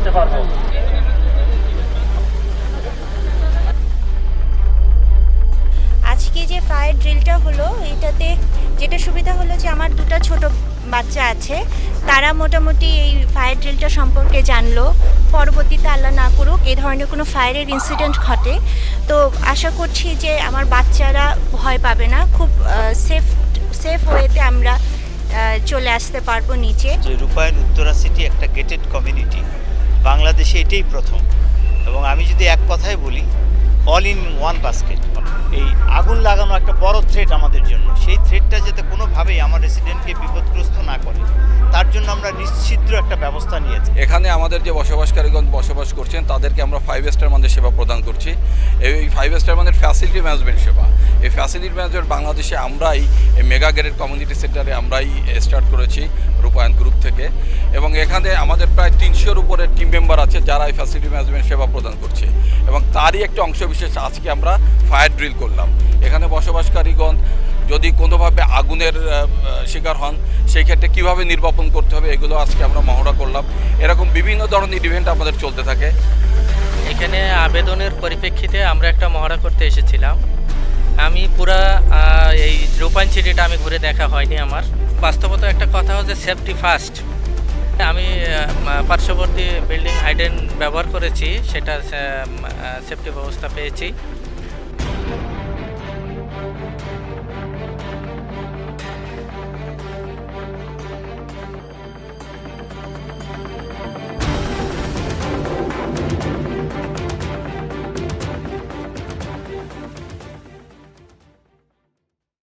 করতে পারবো। আজকে যে ফায়ার ড্রিলটা হলো এটাতে যেটা সুবিধা হলো যে আমার দুটো ছোট বাচ্চা আছে, তারা মোটামুটি এই ফায়ার ড্রিলটা সম্পর্কে জানলো। পরবর্তীতে আল্লাহ না করুক এই ধরনের কোনো ফায়ারের ইনসিডেন্ট ঘটে, তো আশা করছি যে আমার বাচ্চারা ভয় পাবে না, খুব সেফ ওয়েতে আমরা চলে আসতে পারবো নিচে। যে রূপায়ণ উত্তরা সিটি একটা গেটেড কমিউনিটি, বাংলাদেশে এটাই প্রথম। এবং আমি যদি এক কথায় বলি, অল ইন ওয়ান বাস্কেট। এই আগুন লাগানো একটা বড় থ্রেট আমাদের জন্য, সেই থ্রেটটা যাতে কোনোভাবেই আমার রেসিডেন্টকে বিপদগ্রস্ত না করে তার জন্য আমরা নিশ্চিদ্র একটা ব্যবস্থা নিয়েছি। এখানে আমাদের যে বসবাসকারীগণ বসবাস করছেন তাদেরকে আমরা 5 স্টার মানের সেবা প্রদান করছি। এই 5 স্টার মানের ফ্যাসিলিটি ম্যানেজমেন্ট সেবা, এই ফ্যাসিলিটি ম্যানেজমেন্ট বাংলাদেশে আমরাই এই মেগা গেটেড কমিউনিটি সেন্টারে আমরাই স্টার্ট করেছি রূপায়ণ গ্রুপ থেকে। এবং এখানে আমাদের প্রায় 300-র উপরে টিম মেম্বার আছে যারা এই ফ্যাসিলিটি ম্যানেজমেন্ট সেবা প্রদান করছে, এবং তারই একটা অংশ বিশেষ আজকে আমরা ফায়ার ড্রিল করলাম। এখানে বসবাসকারীগণ যদি কোনোভাবে আগুনের শিকার হন সেই ক্ষেত্রে কীভাবে নির্বাপন করতে হবে এগুলো আজকে আমরা মহড়া করলাম। এরকম বিভিন্ন ধরনের ইভেন্ট আমাদের চলতে থাকে। এখানে আবেদনের পরিপ্রেক্ষিতে আমরা একটা মহড়া করতে এসেছিলাম। আমি পুরা এই রূপায়ণ সিটিটা আমি ঘুরে দেখা হয়নি আমার। বাস্তবত একটা কথা হচ্ছে সেফটি ফার্স্ট। আমি পার্শ্ববর্তী বিল্ডিং হাইডেন ব্যবহার করেছি, সেটা সেফটি ব্যবস্থা পেয়েছি।